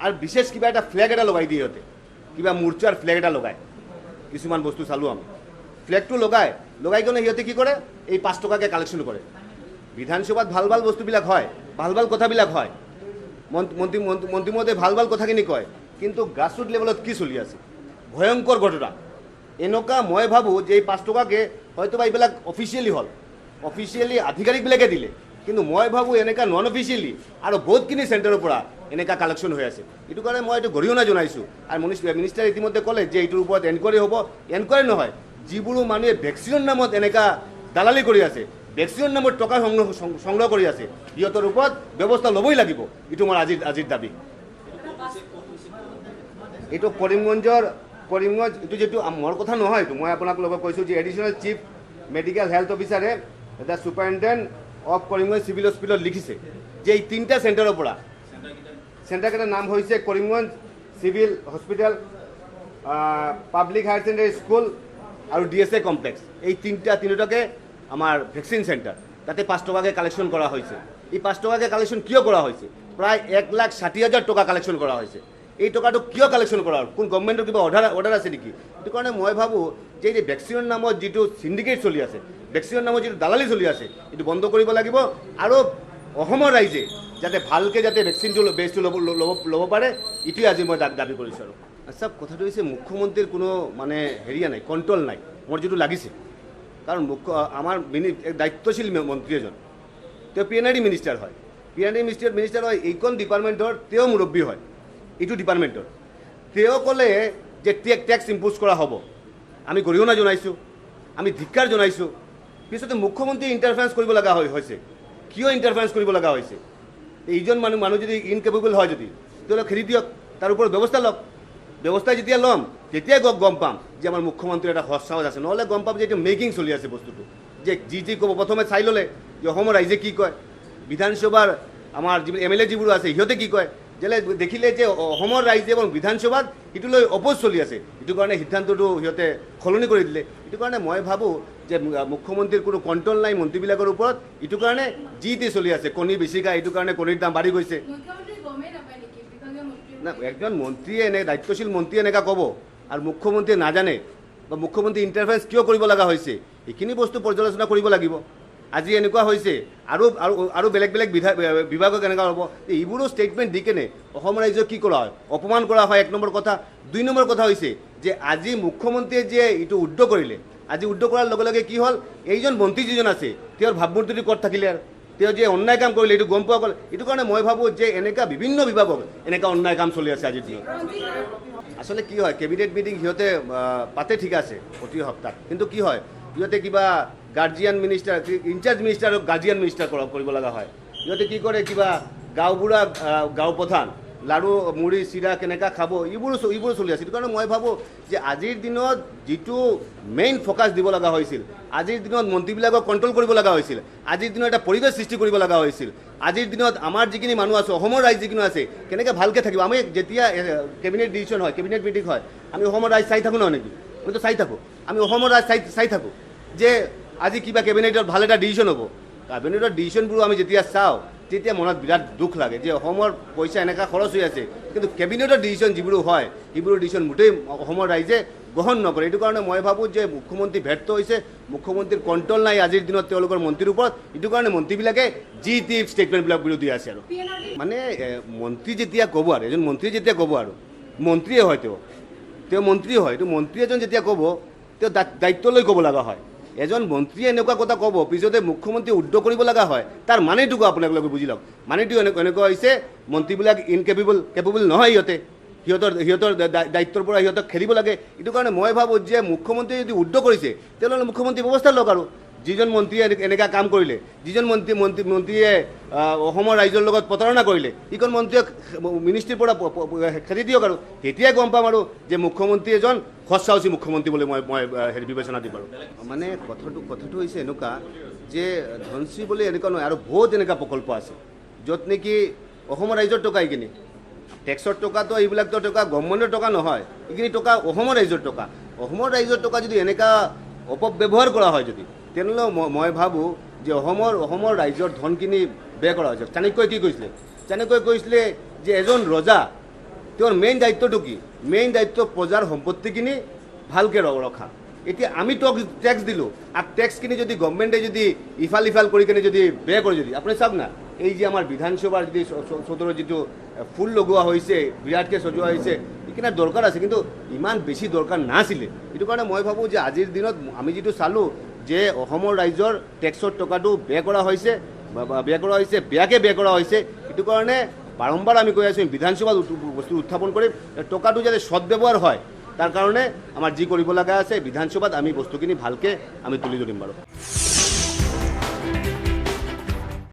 আৰু বিশেষ কিবা এটা ফ্লেগ এটা লগাই দিয়ে সিহঁতে, কিবা মূৰ্চাৰ ফ্লেগ এটা লগায়। কিছুমান বস্তু চালোঁ আমি, ফ্লেগটো লগাই কিনে সিহঁতে কি কৰে, এই 5 টকাকৈ কালেকশ্যন কৰে। বিধানসভাত ভাল ভাল বস্তুবিলাক হয়, ভাল ভাল কথাবিলাক হয়, মন্ত্ৰী মহোদয়ে ভাল ভাল কথাখিনি কয়, কিন্তু গ্ৰাছৰুট লেভেলত কি চলি আছে ভয়ংকৰ ঘটনা। এনেকুৱা মই ভাবোঁ যে এই 5 টকাকৈ হয়তো বা এইবিলাক অফিচিয়েলি হ'ল, অফিচিয়েলি আধিকাৰিকবিলাকে দিলে, কিন্তু মই ভাবোঁ এনেকুৱা নন অফিচিয়েলি আৰু বহুতখিনি চেণ্টাৰৰ পৰা এনেকুৱা কালেকশ্যন হৈ আছে। এইটো কাৰণে মই এইটো গৰিহণা জনাইছোঁ। আৰু মিনিষ্টাৰে ইতিমধ্যে ক'লে যে এইটোৰ ওপৰত এনকুৱাৰী হ'ব। এনকুৱাৰী নহয়, যিবোৰ মানুহে ভেকচিনৰ নামত এনেকুৱা দালালি কৰি আছে, ভেকচিনৰ নামত টকা সংগ্ৰহ কৰি আছে, সিহঁতৰ ওপৰত ব্যৱস্থা ল'বই লাগিব। এইটো মোৰ আজিৰ দাবী। এইটো কৰিমগঞ্জ এইটো যিটো মোৰ কথা নহয়, এইটো মই আপোনাক লগত কৈছোঁ যে এডিশ্যনেল চিফ মেডিকেল হেল্থ অফিচাৰে the superintendent of Karimganj civil হস্পিটেলত লিখিছে যে এই 3টা চেণ্টাৰৰ পৰা, চেণ্টাৰকেইটাৰ নাম হৈছে Karimganj civil hospital, public higher secondary school আৰু DSA কমপ্লেক্স। এই তিনিটাকে আমাৰ ভেকচিন চেণ্টাৰ, তাতে 5 টকাকৈ কালেকশ্যন কৰা হৈছে। এই 5 টকাকৈ কালেকশ্যন কিয় কৰা হৈছে? প্ৰায় 1,60,000 টকা কালেকশ্যন কৰা হৈছে। এই টকাটো কিয় কালেকশ্যন কৰা হ'ল? কোন গভৰ্ণমেণ্টৰ কিবা অৰ্ডাৰ আছে নেকি? সেইটো কাৰণে মই ভাবোঁ যে এই ভেকচিনৰ নামত যিটো চিণ্ডিকেট চলি আছে, ভেকচিনৰ নামত যিটো দালালি চলি আছে, এইটো বন্ধ কৰিব লাগিব। আৰু অসমৰ ৰাইজে যাতে ভালকৈ যাতে ভেকচিনটো বেজটো ল'ব পাৰে, এইটোৱে আজি মই দাবী কৰিছোঁ। আৰু আচ্ছা, কথাটো হৈছে মুখ্যমন্ত্ৰীৰ কোনো মানে হেৰিয়া নাই, কণ্ট্ৰল নাই মোৰ যিটো লাগিছে। কাৰণ আমাৰ দায়িত্বশীল মন্ত্ৰী এজন, তেওঁ PNID মিনিষ্টাৰ হয়, PNID মিনিষ্টাৰ হয়, এইখন ডিপাৰ্টমেণ্টৰ তেওঁ মুৰব্বী হয়, এইটো ডিপাৰ্টমেণ্টৰ। তেওঁ ক'লে যে টেক্স ইম্প'জ কৰা হ'ব, আমি গৰিহণা জনাইছোঁ, আমি ধিক্কাৰ জনাইছোঁ। পিছতে মুখ্যমন্ত্ৰী ইণ্টাৰফাৰেঞ্চ কৰিব লগা হৈছে। কিয় ইণ্টাৰফাৰেঞ্চ কৰিব লগা হৈছে? এইজন মানুহ যদি ইনকেপেবল হয়, যদি তেওঁলোকে খেদি দিয়ক, তাৰ ওপৰত ব্যৱস্থা লওক। ব্যৱস্থা যেতিয়া ল'ম তেতিয়াই গম পাম যে আমাৰ মুখ্যমন্ত্ৰীৰ এটা সৎসাহস আছে। নহ'লে গম পাম যে এইটো মেকিং চলি আছে বস্তুটো, যে যি ক'ব প্ৰথমে চাই ল'লে যে অসমৰ ৰাইজে কি কয়, বিধানসভাৰ আমাৰ যিবোৰ MLA যিবোৰ আছে সিহঁতে কি কয়, যেলে দেখিলে যে অসমৰ ৰাইজে এবং বিধানসভাত এইটো লৈ অপোজ চলি আছে, এইটো কাৰণে সিদ্ধান্তটো সিহঁতে সলনি কৰি দিলে। এইটো কাৰণে মই ভাবোঁ যে মুখ্যমন্ত্ৰীৰ কোনো কণ্ট্ৰল নাই মন্ত্ৰীবিলাকৰ ওপৰত। এইটো কাৰণে যি চলি আছে, কণী বেছি খায়, এইটো কাৰণে কণীৰ দাম বাঢ়ি গৈছে। না, একজন মন্ত্ৰীয়ে দায়িত্বশীল মন্ত্ৰীয়ে এনেকুৱা ক'ব আৰু মুখ্যমন্ত্ৰীয়ে নাজানে বা মুখ্যমন্ত্ৰী ইণ্টাৰফাৰেঞ্চ কিয় কৰিব লগা হৈছে, এইখিনি বস্তু পৰ্যালোচনা কৰিব লাগিব। আজি এনেকুৱা হৈছে আৰু বেলেগ বিভাগক এনেকুৱা হ'ব, এইবোৰো ষ্টেটমেণ্ট দি কেনে অসম ৰাইজক কি কৰা হয়, অপমান কৰা হয়। 1 নম্বৰ কথা। 2 নম্বৰ কথা হৈছে যে আজি মুখ্যমন্ত্ৰীয়ে যে এইটো উদ্যোগ কৰিলে, আজি উদ্যোগ কৰাৰ লগে লগে কি হ'ল, এইজন মন্ত্ৰী যিজন আছে তেওঁৰ ভাৱমূৰ্তিটো ক'ত থাকিলে আৰু তেওঁ যে অন্যায় কাম কৰিলে এইটো গম পোৱা গ'ল। এইটো কাৰণে মই ভাবোঁ যে এনেকুৱা বিভিন্ন বিভাগত এনেকুৱা অন্যায় কাম চলি আছে আজিৰ দিনত। আচলতে কি হয়, কেবিনেট মিটিং সিহঁতে পাতে, ঠিক আছে, প্ৰতি সপ্তাহ, কিন্তু কি হয় সিহঁতে কিবা গাৰ্জিয়ান মিনিষ্টাৰ, ইনচাৰ্জ মিনিষ্টাৰক গাৰ্জিয়ান মিনিষ্টাৰ কৰিব লগা হয়। সিহঁতে কি কৰে, কিবা গাঁওবুঢ়া গাঁও প্ৰধান লাড়ু মুড়ি চিৰা কেনেকুৱা খাব, এইবোৰো চলি আছে। সেইটো কাৰণে মই ভাবোঁ যে আজিৰ দিনত যিটো মেইন ফ'কাছ দিব লগা হৈছিল, আজিৰ দিনত মন্ত্ৰীবিলাকক কণ্ট্ৰল কৰিব লগা হৈছিল, আজিৰ দিনত এটা পৰিৱেশ সৃষ্টি কৰিব লগা হৈছিল। আজিৰ দিনত আমাৰ যিখিনি মানুহ আছে, অসমৰ ৰাইজ যিখিনি আছে, কেনেকৈ ভালকৈ থাকিব। আমি যেতিয়া কেবিনেট ডিচিশ্যন হয়, কেবিনেট মিটিং হয়, আমি অসমৰ ৰাইজ চাই থাকোঁ নহয় নেকি? আমিতো চাই থাকোঁ, আমি অসমৰ ৰাইজ চাই থাকোঁ যে আজি কিবা কেবিনেটত ভাল এটা ডিচিশ্যন হ'ব। কেবিনেটৰ ডিচিশ্যনবোৰ আমি যেতিয়া চাওঁ তেতিয়া মনত বিৰাট দুখ লাগে যে অসমৰ পইচা এনেকুৱা খৰচ হৈ আছে, কিন্তু কেবিনেটৰ ডিচিশ্যন যিবোৰ হয় সেইবোৰ ডিচিশ্যন মোটেই অসমৰ ৰাইজে গ্ৰহণ নকৰে। এইটো কাৰণে মই ভাবোঁ যে মুখ্যমন্ত্ৰী ব্যৰ্থ হৈছে, মুখ্যমন্ত্ৰীৰ কণ্ট্ৰল নাই আজিৰ দিনত তেওঁলোকৰ মন্ত্ৰীৰ ওপৰত। এইটো কাৰণে মন্ত্ৰীবিলাকে যি টি ষ্টেটমেণ্টবিলাক বিৰোধী আছে। আৰু মানে মন্ত্ৰী যেতিয়া ক'ব, আৰু এজন মন্ত্ৰী যেতিয়া ক'ব, আৰু মন্ত্ৰীয়ে হয় তেওঁ মন্ত্ৰী হয়, এইটো মন্ত্ৰী এজন যেতিয়া ক'ব তেওঁ দায়িত্ব লৈ ক'ব লগা হয়। এজন মন্ত্ৰীয়ে এনেকুৱা কথা ক'ব, পিছতে মুখ্যমন্ত্ৰীয়ে উদ্যোগ কৰিব লগা হয়, তাৰ মানেটোকো আপোনালোকে বুজি লওক। মানেটো এনেকুৱা হৈছে মন্ত্ৰীবিলাক কেপেবল নহয়, সিহঁতৰ দায়িত্বৰ পৰা সিহঁতক খেলিব লাগে। এইটো কাৰণে মই ভাবোঁ যে মুখ্যমন্ত্ৰীয়ে যদি উদ্যোগ কৰিছে তেনেহ'লে মুখ্যমন্ত্ৰী ব্যৱস্থা লওক। আৰু যিজন মন্ত্ৰীয়ে এনেকুৱা কাম কৰিলে, যিজন মন্ত্ৰীয়ে অসমৰ ৰাইজৰ লগত প্ৰতাৰণা কৰিলে, সিখন মন্ত্ৰীক মিনিষ্ট্ৰীৰ পৰা খেদি দিয়ক। আৰু তেতিয়াই গম পাম আৰু যে মুখ্যমন্ত্ৰী এজন সৎসাহসী মুখ্যমন্ত্ৰী বুলি মই বিবেচনা দিম। আৰু মানে কথাটো হৈছে এনেকুৱা যে ধনশ্ৰী বুলি এনেকুৱা নহয়, আৰু বহুত এনেকুৱা প্ৰকল্প আছে য'ত নেকি অসমৰ ৰাইজৰ টকা এইখিনি, টেক্সৰ টকাটো, এইবিলাকতো টকা গভৰ্ণমেণ্টৰ টকা নহয়, এইখিনি টকা অসমৰ ৰাইজৰ টকা। অসমৰ ৰাইজৰ টকা যদি এনেকুৱা অপব্যৱহাৰ কৰা হয় যদি, তেনেহ'লে মই ভাবোঁ যে অসমৰ ৰাইজৰ ধনখিনি ব্যয় কৰা হৈছে। চাণক্যই কি কৈছিলে? চাণক্যই কৈছিলে যে এজন ৰজা তেওঁৰ মেইন দায়িত্বটো কি? মেইন দায়িত্ব প্ৰজাৰ সম্পত্তিখিনি ভালকৈ ৰখা। এতিয়া আমি টেক্স দিলোঁ আৰু টেক্সখিনি যদি গভৰ্ণমেণ্টে যদি ইফাল ইফাল কৰি কিনে যদি বেয়া কৰে, যদি আপুনি চাওক না, এই যে আমাৰ বিধানসভাৰ যদি চৌধৰ যিটো ফুল লগোৱা হৈছে, বিৰাটকৈ সজোৱা হৈছে, এইখিনি দৰকাৰ আছে, কিন্তু ইমান বেছি দৰকাৰ নাছিলে। সেইটো কাৰণে মই ভাবোঁ যে আজিৰ দিনত আমি যিটো চালোঁ যে অসমৰ ৰাইজৰ টেক্সৰ টকাটো বেয়া কৰা হৈছে, বেয়াকৈ বেয়া কৰা হৈছে। সেইটো কাৰণে বাৰম্বাৰ আমি কৈ আছোঁ বিধানসভাত বস্তু উত্থাপন কৰি টকাটো যাতে সদব্যৱহাৰ হয়, তাৰ কাৰণে আমাৰ যি কৰিব লগা আছে বিধানসভাত আমি বস্তুখিনি ভালকৈ আমি তুলি ধৰিম বাৰু।